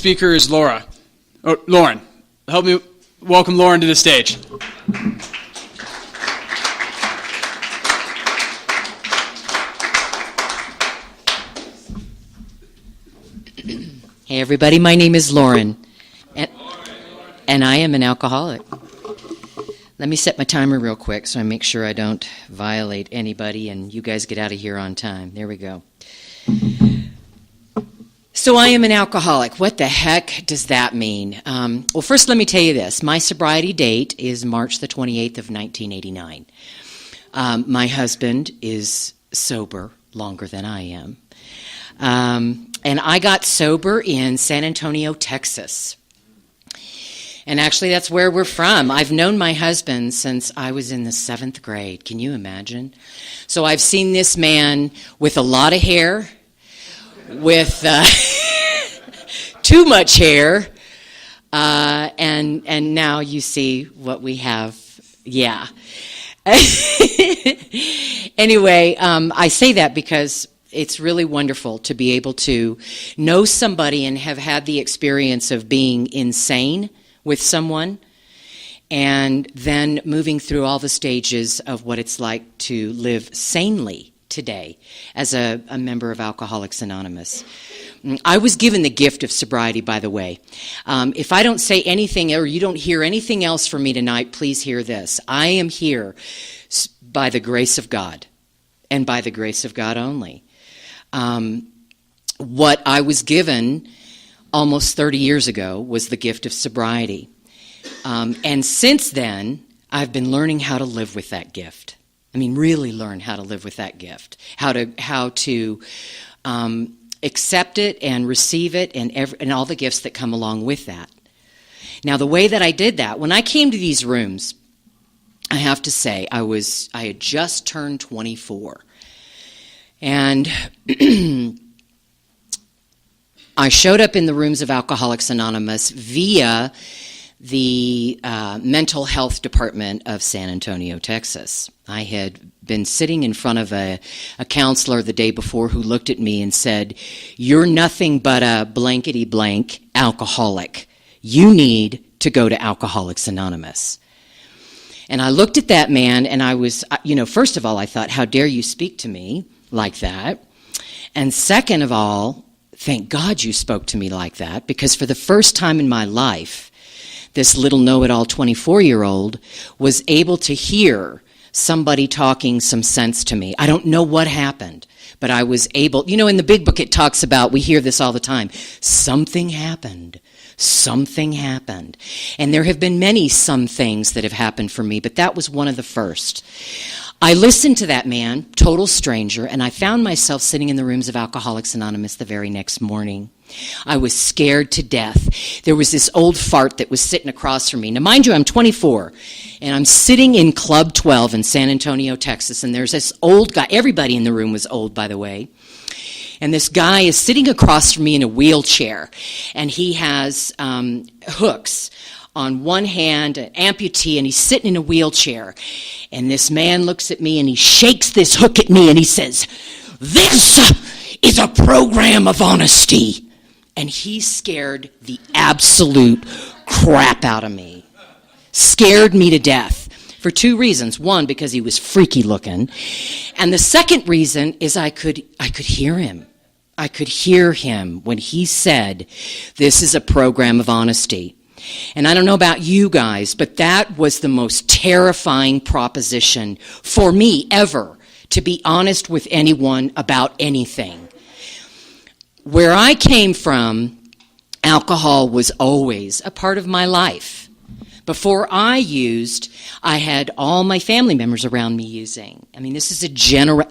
speaker is Lauren. Help me welcome Lauren to the stage. Hey everybody, my name is Lauren, and I am an alcoholic. Let me set my timer real quick so I make sure I don't violate anybody and you guys get out of here on time. There we go. So I am an alcoholic. What the heck does that mean? Well, first let me tell you this. My sobriety date is March the 28th of 1989. My husband is sober longer than I am. And I got sober in San Antonio, Texas. And actually, that's where we're from. I've known my husband since I was in the 7th grade. Can you imagine? So I've seen this man with a lot of hair, with too much hair, and now you see what we have. Yeah. Anyway, I say that because it's really wonderful to be able to know somebody and have had the experience of being insane with someone and then moving through all the stages of what it's like to live sanely today as a member of Alcoholics Anonymous. I was given the gift of sobriety, by the way. If I don't say anything or you don't hear anything else from me tonight, please hear this. I am here by the grace of God and by the grace of God only. What I was given almost 30 years ago was the gift of sobriety. And since then, I've been learning how to live with that gift. I mean, really learn how to live with that gift, how to accept it and receive it and all the gifts that come along with that. Now, the way that I did that, when I came to these rooms, I have to say, I had just turned 24. And I showed up in the rooms of Alcoholics Anonymous via the mental health department of San Antonio, Texas. I had been sitting in front of a counselor the day before who looked at me and said, "You're nothing but a blankety blank alcoholic. You need to go to Alcoholics Anonymous." And I looked at that man and I was, first of all, I thought, how dare you speak to me like that? And second of all, thank God you spoke to me like that, because for the first time in my life, this little know-it-all 24-year-old was able to hear somebody talking some sense to me. I don't know what happened, but I was able, in the big book it talks about, we hear this all the time, something happened. Something happened. And there have been many some things that have happened for me, but that was one of the first. I listened to that man, total stranger, and I found myself sitting in the rooms of Alcoholics Anonymous the very next morning. I was scared to death. There was this old fart that was sitting across from me. Now, mind you, I'm 24, and I'm sitting in Club 12 in San Antonio, Texas, and there's this old guy. Everybody in the room was old, by the way. And this guy is sitting across from me in a wheelchair, and he has hooks on one hand, an amputee, and he's sitting in a wheelchair. And this man looks at me, and he shakes this hook at me, and he says, "This is a program of honesty." And he scared the absolute crap out of me. Scared me to death. For two reasons. One, because he was freaky looking. And the second reason is I could hear him. I could hear him when he said, "This is a program of honesty." And I don't know about you guys, but that was the most terrifying proposition for me ever, to be honest with anyone about anything. Where I came from, alcohol was always a part of my life. Before I used, I had all my family members around me using. I mean, this is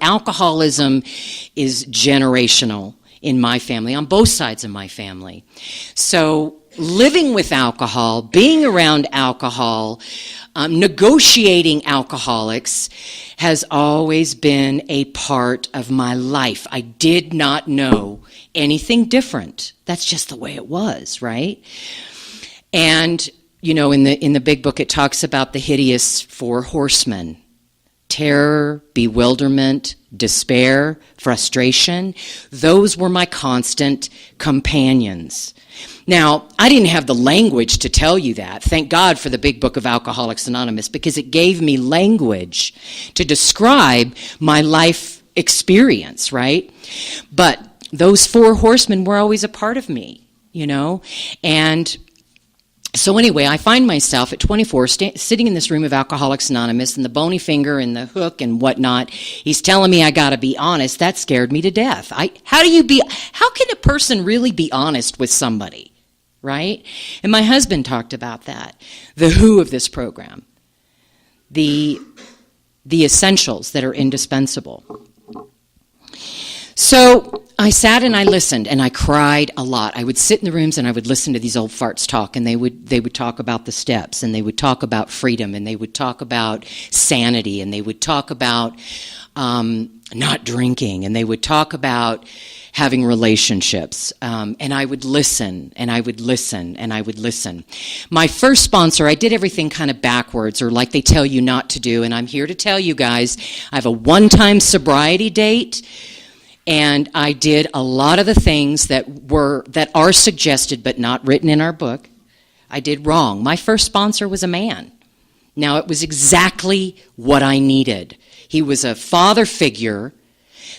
alcoholism is generational in my family, on both sides of my family. So living with alcohol, being around alcohol, negotiating alcoholics has always been a part of my life. I did not know anything different. That's just the way it was, right? And in the big book, it talks about the hideous 4 horsemen terror, bewilderment, despair, frustration. Those were my constant companions. Now, I didn't have the language to tell you that. Thank God for the big book of Alcoholics Anonymous, because it gave me language to describe my life experience, right? But those four horsemen were always a part of me, you know? And so anyway, I find myself at 24 sitting in this room of Alcoholics Anonymous, and the bony finger and the hook and whatnot. He's telling me I got to be honest. That scared me to death. How can a person really be honest with somebody, right? And my husband talked about that, the who of this program, the essentials that are indispensable. So I sat and I listened, and I cried a lot. I would sit in the rooms and I would listen to these old farts talk, and they would talk about the steps, and they would talk about freedom, and they would talk about sanity, and they would talk about not drinking, and they would talk about having relationships. And I would listen, and I would listen, and I would listen. My first sponsor, I did everything kind of backwards, or like they tell you not to do, and I'm here to tell you guys, I have a one-time sobriety date. And I did a lot of the things that are suggested but not written in our book. I did wrong. My first sponsor was a man. Now, it was exactly what I needed. He was a father figure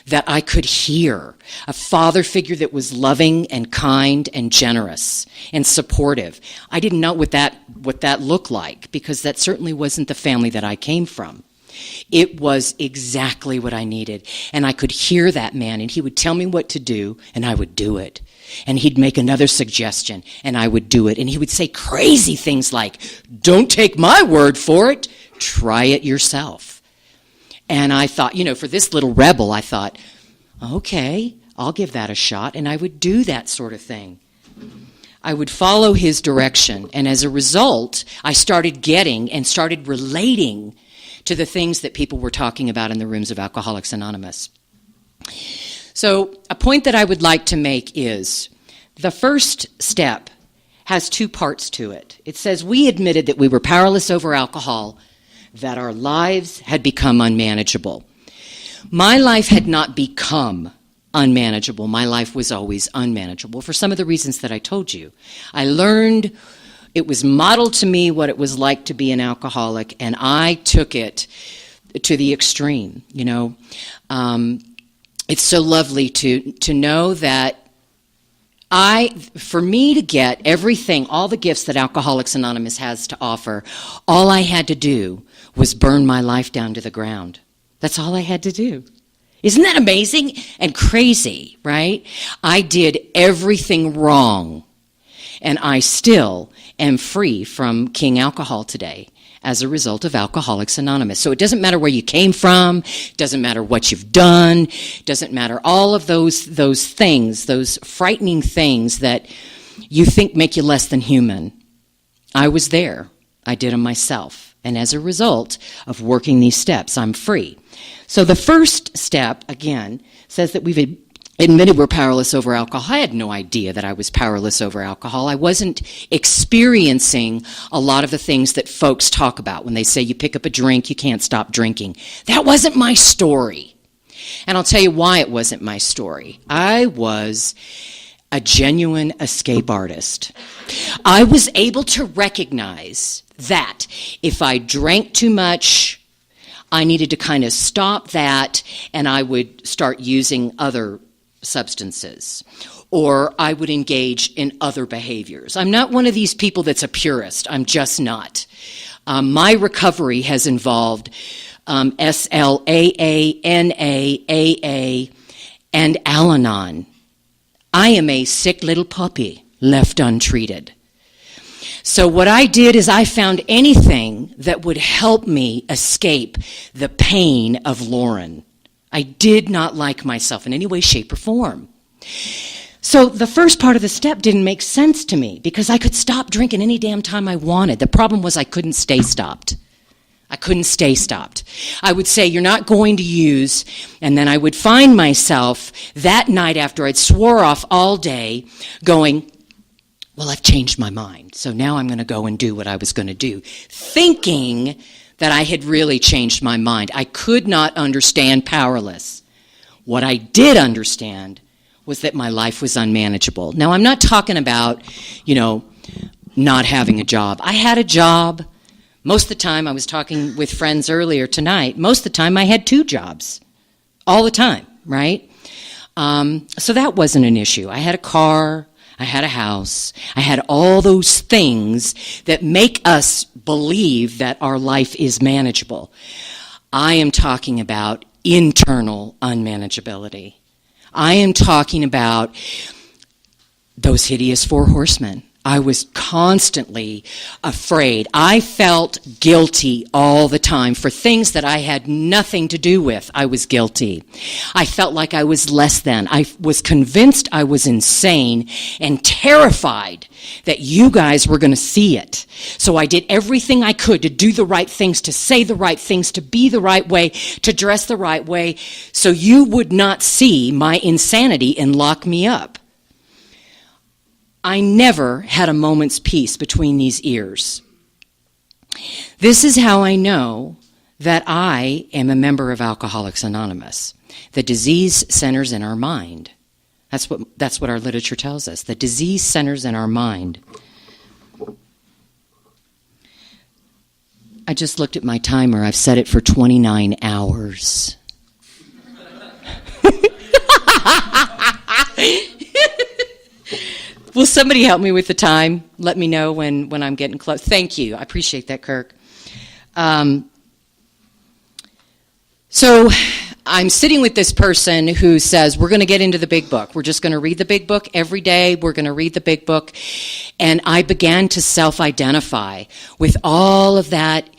that I could hear, a father figure that was loving and kind and generous and supportive. I didn't know what that looked like, because that certainly wasn't the family that I came from. It was exactly what I needed. And I could hear that man, and he would tell me what to do, and I would do it. And he'd make another suggestion, and I would do it. And he would say crazy things like, "Don't take my word for it, try it yourself." And I thought, for this little rebel, I thought, okay, I'll give that a shot. And I would do that sort of thing. I would follow his direction. And as a result, I started getting and started relating to the things that people were talking about in the rooms of Alcoholics Anonymous. So a point that I would like to make is the first step has two parts to it. It says we admitted that we were powerless over alcohol, that our lives had become unmanageable. My life had not become unmanageable. My life was always unmanageable for some of the reasons that I told you. I learned, it was modeled to me what it was like to be an alcoholic, and I took it to the extreme, It's so lovely to know that for me to get everything, all the gifts that Alcoholics Anonymous has to offer, all I had to do was burn my life down to the ground. That's all I had to do. Isn't that amazing and crazy, right? I did everything wrong, and I still am free from King Alcohol today as a result of Alcoholics Anonymous. So it doesn't matter where you came from, doesn't matter what you've done, doesn't matter all of those things, those frightening things that you think make you less than human. I was there. I did them myself. And as a result of working these steps, I'm free. So the first step, again, says that we've admitted we're powerless over alcohol. I had no idea that I was powerless over alcohol. I wasn't experiencing a lot of the things that folks talk about when they say you pick up a drink, you can't stop drinking. That wasn't my story. And I'll tell you why it wasn't my story. I was a genuine escape artist. I was able to recognize that if I drank too much, I needed to kind of stop that, and I would start using other substances, or I would engage in other behaviors. I'm not one of these people that's a purist. I'm just not. My recovery has involved SLAA, NA, AA, and Al-Anon. I am a sick little puppy left untreated. So what I did is I found anything that would help me escape the pain of Lauren. I did not like myself in any way, shape, or form. So the first part of the step didn't make sense to me because I could stop drinking any damn time I wanted. The problem was I couldn't stay stopped. I would say, you're not going to use, and then I would find myself that night after I'd swore off all day going, well, I've changed my mind, so now I'm going to go and do what I was going to do, thinking that I had really changed my mind. I could not understand powerless. What I did understand was that my life was unmanageable. Now, I'm not talking about, not having a job. I had a job. Most of the time, I was talking with friends earlier tonight, most of the time I had 2 jobs. All the time, right? So that wasn't an issue. I had a car, I had a house, I had all those things that make us believe that our life is manageable. I am talking about internal unmanageability. I am talking about those hideous 4 horsemen. I was constantly afraid. I felt guilty all the time for things that I had nothing to do with. I was guilty. I felt like I was less than. I was convinced I was insane and terrified that you guys were going to see it. So I did everything I could to do the right things, to say the right things, to be the right way, to dress the right way, so you would not see my insanity and lock me up. I never had a moment's peace between these ears. This is how I know that I am a member of Alcoholics Anonymous. The disease centers in our mind. That's what our literature tells us. The disease centers in our mind. I just looked at my timer. I've set it for 29 hours. Will somebody help me with the time? Let me know when I'm getting close. Thank you. I appreciate that, Kirk. So I'm sitting with this person who says, we're going to get into the big book. We're just going to read the big book every day. We're going to read the big book. And I began to self-identify with all of that,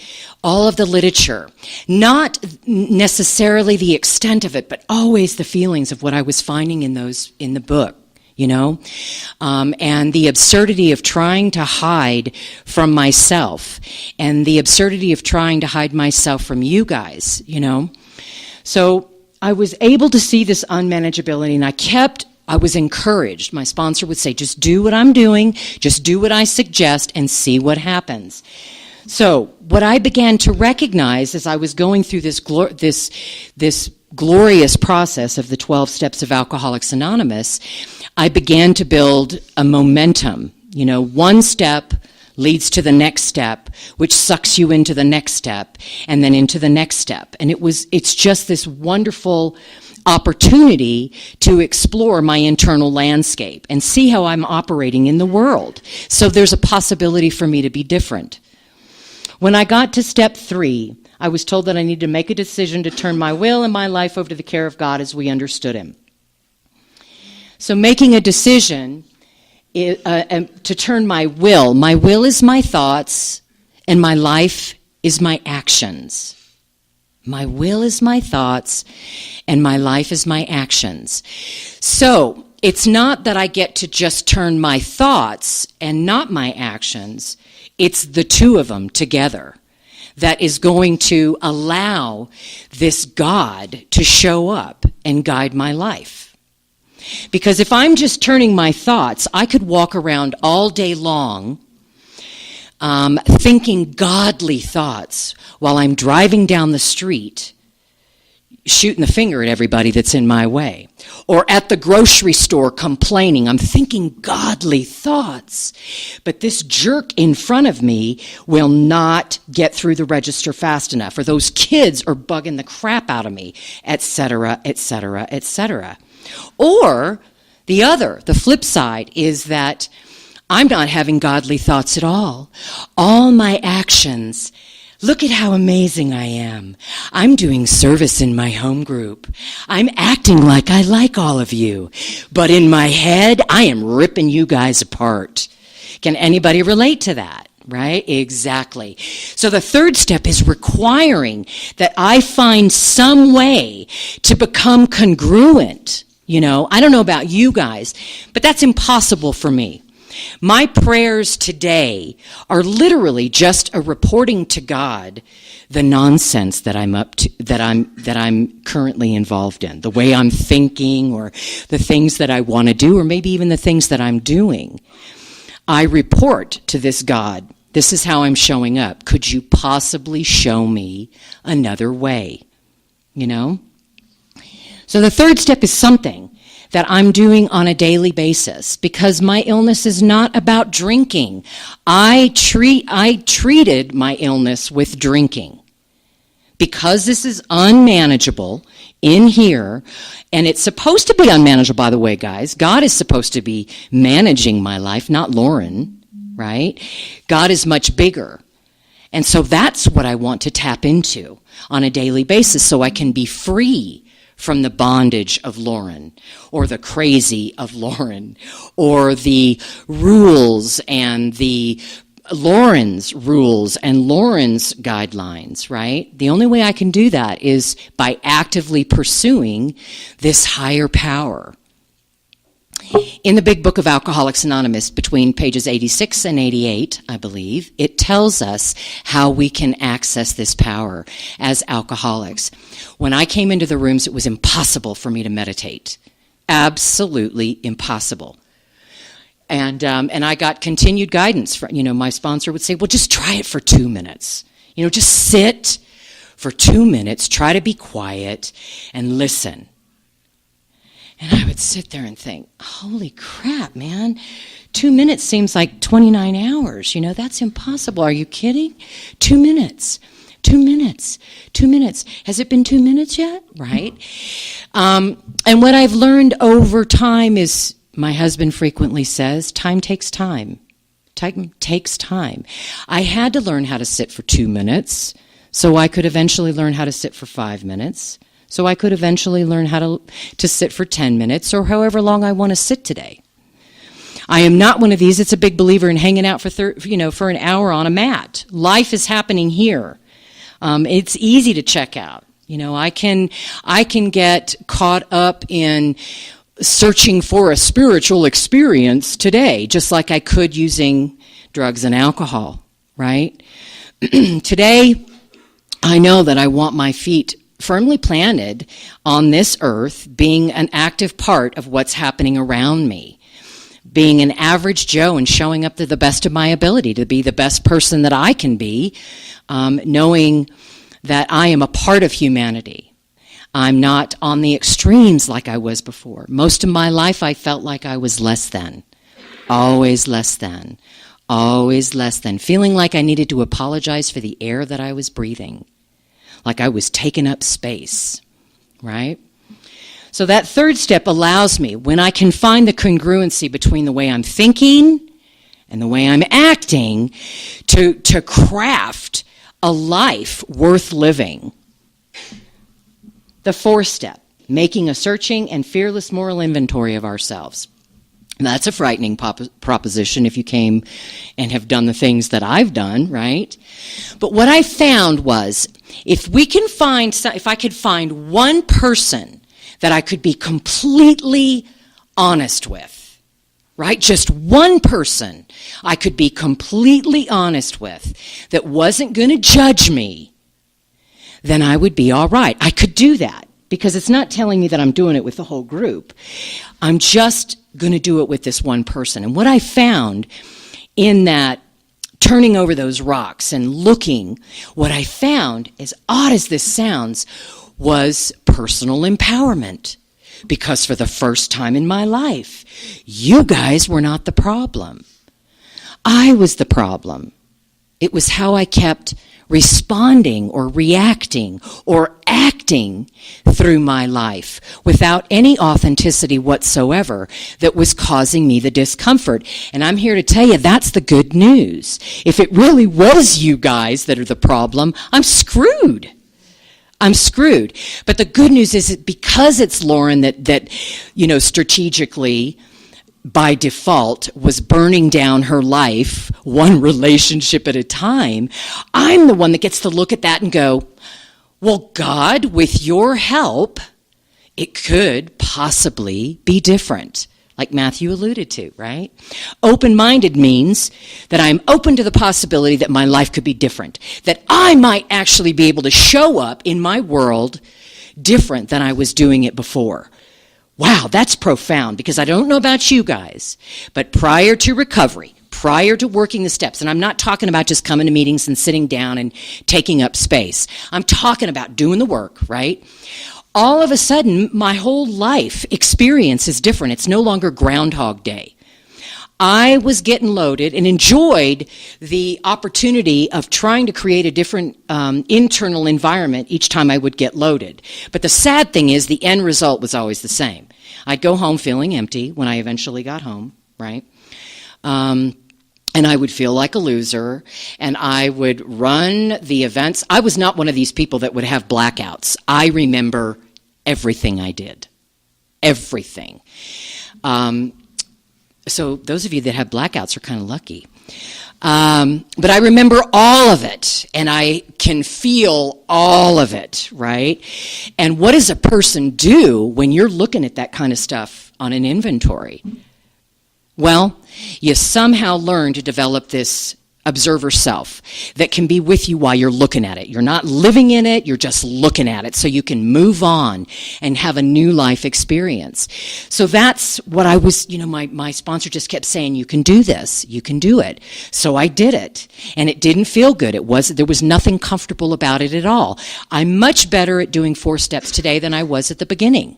all of the literature. Not necessarily the extent of it, but always the feelings of what I was finding in the book. And the absurdity of trying to hide from myself, and the absurdity of trying to hide myself from you guys, So I was able to see this unmanageability, and I was encouraged. My sponsor would say, just do what I'm doing, just do what I suggest, and see what happens. So what I began to recognize as I was going through this glorious process of the 12 steps of Alcoholics Anonymous, I began to build a momentum. One step leads to the next step, which sucks you into the next step, and then into the next step. And it's just this wonderful opportunity to explore my internal landscape and see how I'm operating in the world. So there's a possibility for me to be different. When I got to step 3, I was told that I needed to make a decision to turn my will and my life over to the care of God as we understood Him. So making a decision to turn my will is my thoughts, and my life is my actions. My will is my thoughts, and my life is my actions. So it's not that I get to just turn my thoughts and not my actions. It's the two of them together that is going to allow this God to show up and guide my life. Because if I'm just turning my thoughts, I could walk around all day long thinking godly thoughts while I'm driving down the street, shooting the finger at everybody that's in my way. Or at the grocery store complaining. I'm thinking godly thoughts. But this jerk in front of me will not get through the register fast enough. Or those kids are bugging the crap out of me, etc., etc., etc. Or the flip side is that I'm not having godly thoughts at all. All my actions, look at how amazing I am. I'm doing service in my home group. I'm acting like I like all of you. But in my head, I am ripping you guys apart. Can anybody relate to that? Right? Exactly. So the third step is requiring that I find some way to become congruent. I don't know about you guys, but that's impossible for me. My prayers today are literally just a reporting to God the nonsense that I'm up to, that I'm currently involved in, the way I'm thinking, or the things that I want to do, or maybe even the things that I'm doing. I report to this God This is how I'm showing up. Could you possibly show me another way? You know? So the third step is something that I'm doing on a daily basis, because my illness is not about drinking. I treated my illness with drinking. Because this is unmanageable in here, and it's supposed to be unmanageable, by the way, guys. God is supposed to be managing my life, not Lauren, right? God is much bigger. And so that's what I want to tap into on a daily basis, so I can be free from the bondage of Lauren, or the crazy of Lauren, or the rules and the Lauren's rules and Lauren's guidelines, right? The only way I can do that is by actively pursuing this higher power. In the big book of Alcoholics Anonymous, between pages 86 and 88, I believe, it tells us how we can access this power as alcoholics. When I came into the rooms, it was impossible for me to meditate. Absolutely impossible. And I got continued guidance from, my sponsor would say, well, just try it for 2 minutes. Just sit for 2 minutes, try to be quiet, and listen. And I would sit there and think, holy crap, man, 2 minutes seems like 29 hours. That's impossible. Are you kidding? 2 minutes. 2 minutes. 2 minutes. Has it been 2 minutes yet? Right? And what I've learned over time is, my husband frequently says, time takes time. Time takes time. I had to learn how to sit for 2 minutes, so I could eventually learn how to sit for 5 minutes, so I could eventually learn how to sit for 10 minutes, or however long I want to sit today. I am not one of these that's a big believer in hanging out for an hour on a mat. Life is happening here. It's easy to check out. I can get caught up in searching for a spiritual experience today, just like I could using drugs and alcohol, right? Today, I know that I want my feet firmly planted on this earth, being an active part of what's happening around me, being an average Joe and showing up to the best of my ability to be the best person that I can be, knowing that I am a part of humanity. I'm not on the extremes like I was before. Most of my life I felt like I was less than, always less than, always less than, feeling like I needed to apologize for the air that I was breathing, like I was taking up space, right? So that third step allows me, when I can find the congruency between the way I'm thinking and the way I'm acting, to craft a life worth living. The fourth step, making a searching and fearless moral inventory of ourselves. That's a frightening proposition if you came and have done the things that I've done, right? But what I found was, if I could find one person that I could be completely honest with, right? Just one person I could be completely honest with that wasn't going to judge me, then I would be all right. I could do that, because it's not telling me that I'm doing it with the whole group. I'm just going to do it with this one person. And what I found in that turning over those rocks and looking, what I found, as odd as this sounds, was personal empowerment. Because for the first time in my life, you guys were not the problem. I was the problem. It was how I kept responding or reacting or acting through my life without any authenticity whatsoever that was causing me the discomfort. And I'm here to tell you, that's the good news. If it really was you guys that are the problem, I'm screwed. I'm screwed. But the good news is that because it's Lauren that strategically, by default, was burning down her life, one relationship at a time, I'm the one that gets to look at that and go, well, God, with your help, it could possibly be different, like Matthew alluded to, right? Open-minded means that I'm open to the possibility that my life could be different, that I might actually be able to show up in my world different than I was doing it before. Wow, that's profound, because I don't know about you guys, but prior to recovery, prior to working the steps, and I'm not talking about just coming to meetings and sitting down and taking up space. I'm talking about doing the work, right? All of a sudden, my whole life experience is different. It's no longer Groundhog Day. I was getting loaded and enjoyed the opportunity of trying to create a different internal environment each time I would get loaded. But the sad thing is the end result was always the same. I'd go home feeling empty when I eventually got home, right? And I would feel like a loser, and I would run the events. I was not one of these people that would have blackouts. I remember everything I did. Everything. So those of you that have blackouts are kind of lucky. But I remember all of it, and I can feel all of it, right? And what does a person do when you're looking at that kind of stuff on an inventory? Well, you somehow learn to develop this observer self that can be with you while you're looking at it. You're not living in it, you're just looking at it so you can move on and have a new life experience. So that's what I was, my sponsor just kept saying, you can do this, you can do it. So I did it, and it didn't feel good. There was nothing comfortable about it at all. I'm much better at doing 4 steps today than I was at the beginning.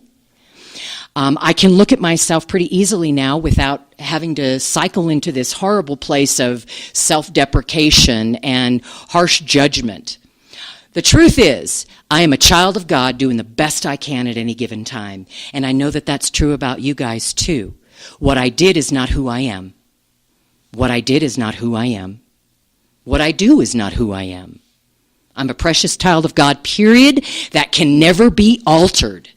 I can look at myself pretty easily now without having to cycle into this horrible place of self-deprecation and harsh judgment. The truth is, I am a child of God doing the best I can at any given time. And I know that that's true about you guys too. What I did is not who I am. What I did is not who I am. What I do is not who I am. I'm a precious child of God, period. That can never be altered.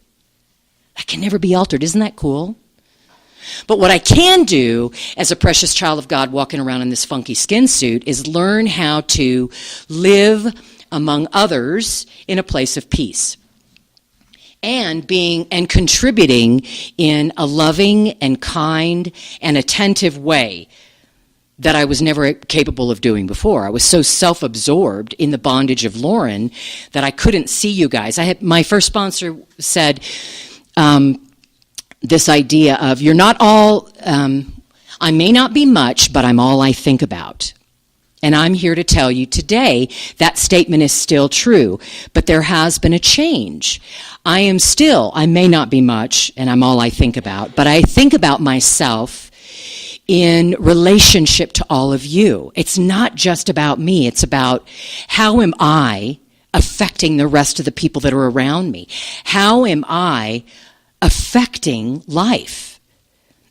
That can never be altered. Isn't that cool? But what I can do as a precious child of God walking around in this funky skin suit is learn how to live among others in a place of peace. And contributing in a loving and kind and attentive way that I was never capable of doing before. I was so self-absorbed in the bondage of Lauren that I couldn't see you guys. My first sponsor said, this idea of you're not all, I may not be much, but I'm all I think about. And I'm here to tell you today that statement is still true, but there has been a change. I may not be much, and I'm all I think about, but I think about myself in relationship to all of you. It's not just about me, it's about how am I affecting the rest of the people that are around me? How am I affecting life?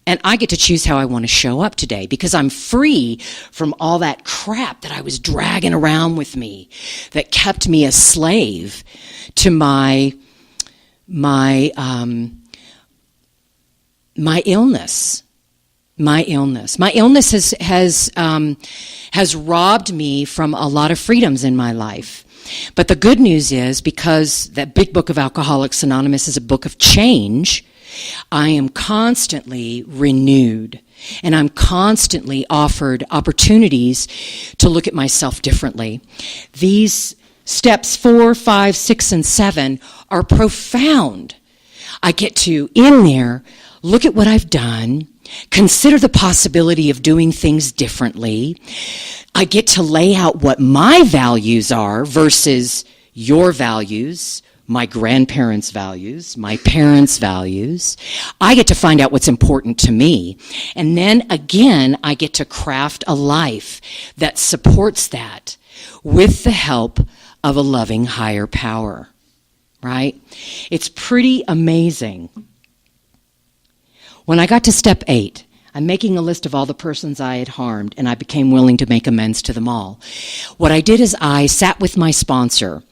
And I get to choose how I want to show up today because I'm free from all that crap that I was dragging around with me that kept me a slave to my illness. My illness has robbed me from a lot of freedoms in my life. But the good news is, because that big book of Alcoholics Anonymous is a book of change, I am constantly renewed, and I'm constantly offered opportunities to look at myself differently. These steps 4, 5, 6, and 7 are profound. I get to, in there, look at what I've done, consider the possibility of doing things differently. I get to lay out what my values are versus your values, my grandparents' values, my parents' values. I get to find out what's important to me. And then again, I get to craft a life that supports that with the help of a loving higher power, right? It's pretty amazing. When I got to step 8, I'm making a list of all the persons I had harmed, and I became willing to make amends to them all. What I did is I sat with my sponsor,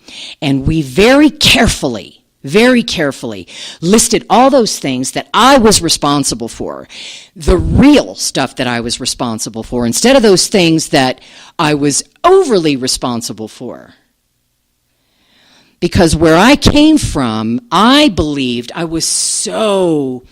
and we very carefully listed all those things that I was responsible for, the real stuff that I was responsible for, instead of those things that I was overly responsible for. Because where I came from, I believed I was so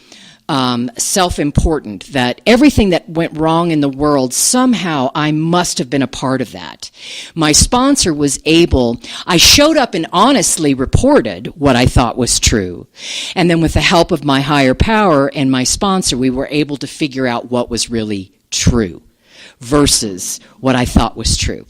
self-important that everything that went wrong in the world, somehow I must have been a part of that. My sponsor was able, I showed up and honestly reported what I thought was true. And then with the help of my higher power and my sponsor, we were able to figure out what was really true. versus what I thought was true.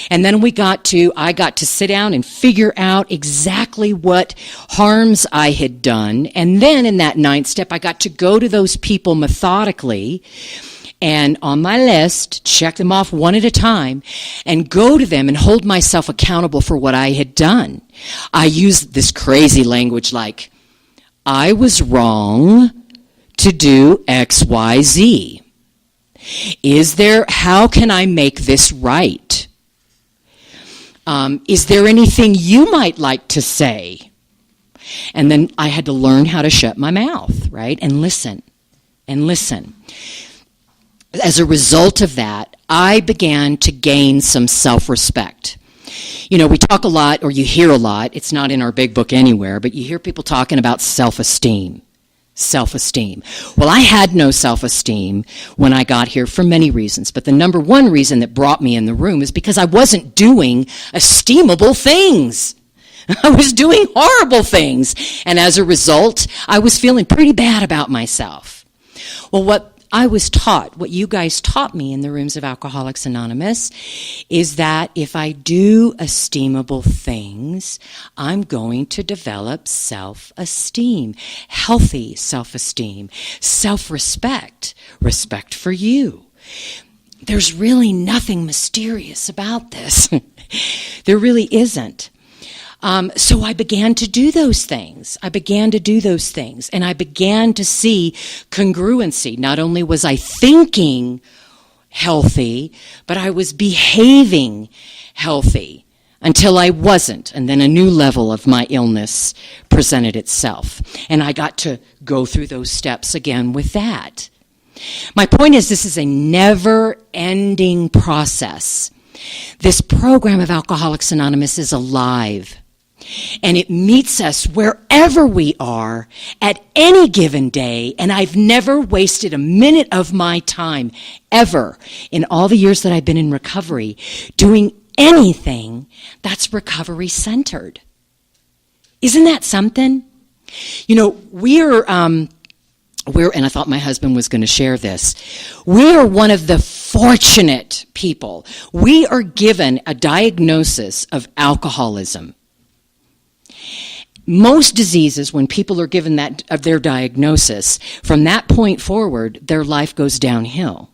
And then I got to sit down and figure out exactly what harms I had done. And then in that 9th step, I got to go to those people methodically and on my list, check them off one at a time, and go to them and hold myself accountable for what I had done. I used this crazy language like, I was wrong to do X, Y, Z. How can I make this right? Is there anything you might like to say? And then I had to learn how to shut my mouth, right? And listen. As a result of that, I began to gain some self-respect. You know, we talk a lot, or you hear a lot, it's not in our big book anywhere, but you hear people talking about self-esteem. Self-esteem. Well, I had no self-esteem when I got here for many reasons, but the number one reason that brought me in the room is because I wasn't doing esteemable things. I was doing horrible things, and as a result, I was feeling pretty bad about myself. Well, what I was taught, what you guys taught me in the rooms of Alcoholics Anonymous, is that if I do esteemable things, I'm going to develop self-esteem, healthy self-esteem, self-respect, respect for you. There's really nothing mysterious about this. There really isn't. So I began to do those things. And I began to see congruency. Not only was I thinking healthy, but I was behaving healthy until I wasn't. And then a new level of my illness presented itself. And I got to go through those steps again with that. My point is, this is a never-ending process. This program of Alcoholics Anonymous is alive. And it meets us wherever we are at any given day. And I've never wasted a minute of my time ever in all the years that I've been in recovery doing anything that's recovery centered. Isn't that something? You know, we're, and I thought my husband was going to share this, we are one of the fortunate people. We are given a diagnosis of alcoholism. Most diseases, when people are given that of their diagnosis, from that point forward, their life goes downhill.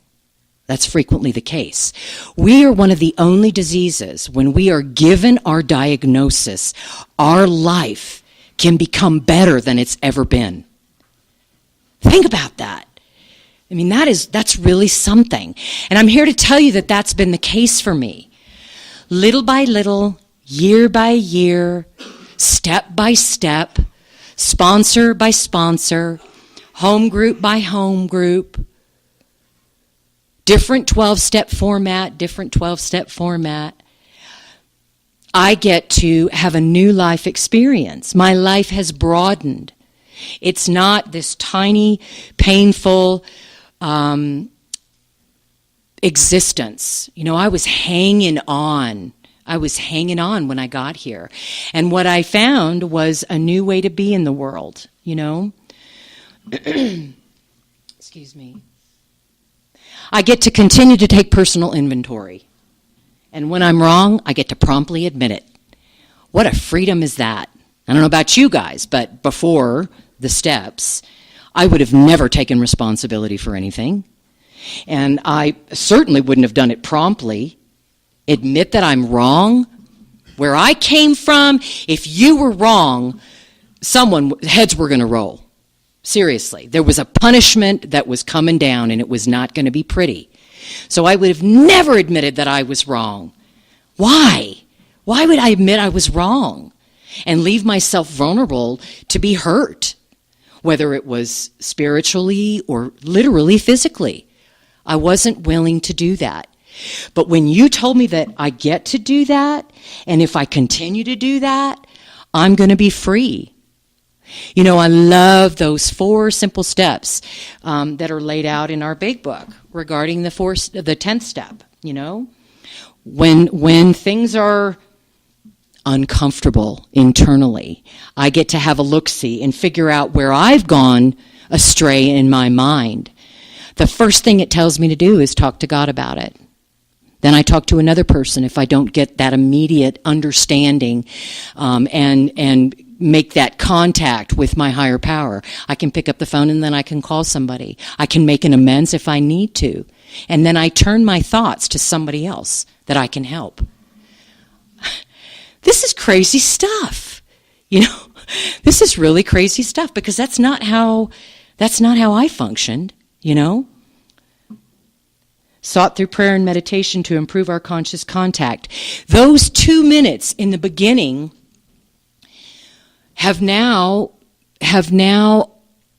That's frequently the case. We are one of the only diseases, when we are given our diagnosis, our life can become better than it's ever been. Think about that. I mean, that's really something. And I'm here to tell you that that's been the case for me. Little by little, year by year, step by step, sponsor by sponsor, home group by home group, different 12-step format, I get to have a new life experience. My life has broadened. It's not this tiny, painful existence. You know, I was hanging on when I got here. And what I found was a new way to be in the world, you know. Excuse me. I get to continue to take personal inventory. And when I'm wrong, I get to promptly admit it. What a freedom is that? I don't know about you guys, but before the steps, I would have never taken responsibility for anything. And I certainly wouldn't have done it promptly. Admit that I'm wrong. Where I came from, if you were wrong, heads were going to roll. Seriously. There was a punishment that was coming down, and it was not going to be pretty. So I would have never admitted that I was wrong. Why? Why would I admit I was wrong and leave myself vulnerable to be hurt, whether it was spiritually or literally physically? I wasn't willing to do that. But when you told me that I get to do that, and if I continue to do that, I'm going to be free. You know, I love those 4 simple steps that are laid out in our big book regarding the 10th step, you know. When things are uncomfortable internally, I get to have a look-see and figure out where I've gone astray in my mind. the first thing it tells me to do is talk to God about it. Then I talk to another person if I don't get that immediate understanding and make that contact with my higher power. I can pick up the phone and then I can call somebody. I can make an amends if I need to. And then I turn my thoughts to somebody else that I can help. This is crazy stuff. This is really crazy stuff because that's not how I functioned, Sought through prayer and meditation to improve our conscious contact. Those 2 minutes in the beginning have now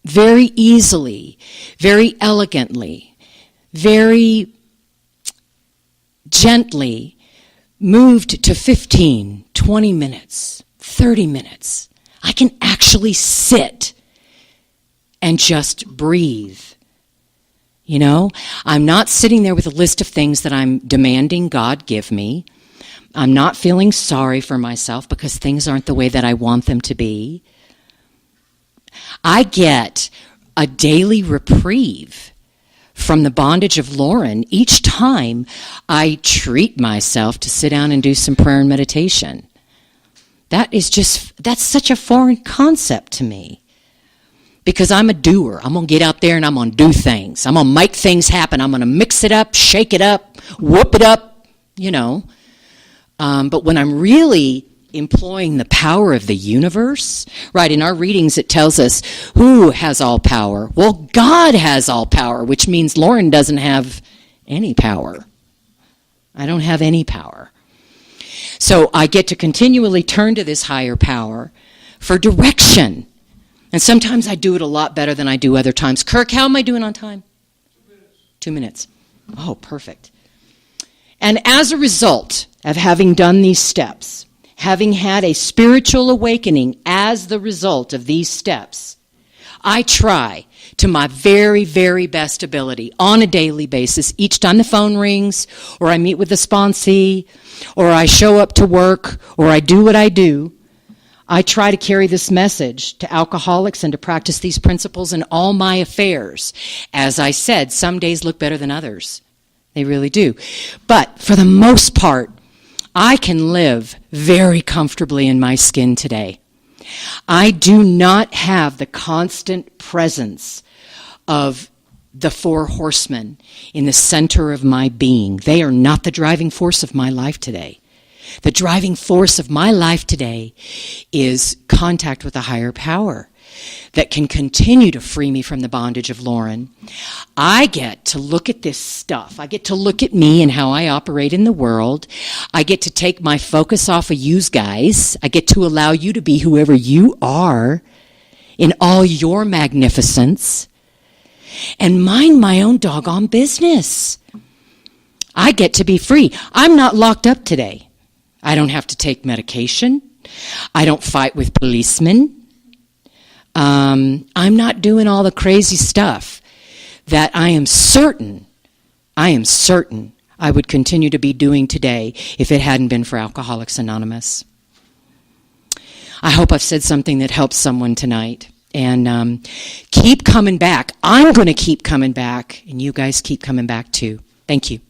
very easily, very elegantly, very gently moved to 15, 20 minutes, 30 minutes. I can actually sit and just breathe. I'm not sitting there with a list of things that I'm demanding God give me. I'm not feeling sorry for myself because things aren't the way that I want them to be. I get a daily reprieve from the bondage of Lauren each time I treat myself to sit down and do some prayer and meditation. That's such a foreign concept to me. Because I'm a doer. I'm going to get out there and I'm going to do things. I'm going to make things happen. I'm going to mix it up, shake it up, whoop it up, But when I'm really employing the power of the universe, right, in our readings it tells us who has all power. Well, God has all power, which means Lauren doesn't have any power. I don't have any power. So I get to continually turn to this higher power for direction. And sometimes I do it a lot better than I do other times. Kirk, how am I doing on time? 2 minutes. Oh, perfect. And as a result of having done these steps, having had a spiritual awakening as the result of these steps, I try to my very, very best ability on a daily basis, each time the phone rings, or I meet with the sponsee, or I show up to work, or I do what I do, I try to carry this message to alcoholics and to practice these principles in all my affairs. As I said, some days look better than others. They really do. But for the most part, I can live very comfortably in my skin today. I do not have the constant presence of the 4 horsemen in the center of my being. They are not the driving force of my life today. The driving force of my life today is contact with a higher power that can continue to free me from the bondage of Lauren. I get to look at this stuff. I get to look at me and how I operate in the world. I get to take my focus off of you guys. I get to allow you to be whoever you are in all your magnificence and mind my own doggone business. I get to be free. I'm not locked up today. I don't have to take medication. I don't fight with policemen. I'm not doing all the crazy stuff that I am certain I would continue to be doing today if it hadn't been for Alcoholics Anonymous. I hope I've said something that helps someone tonight. And keep coming back. I'm going to keep coming back, and you guys keep coming back too. Thank you.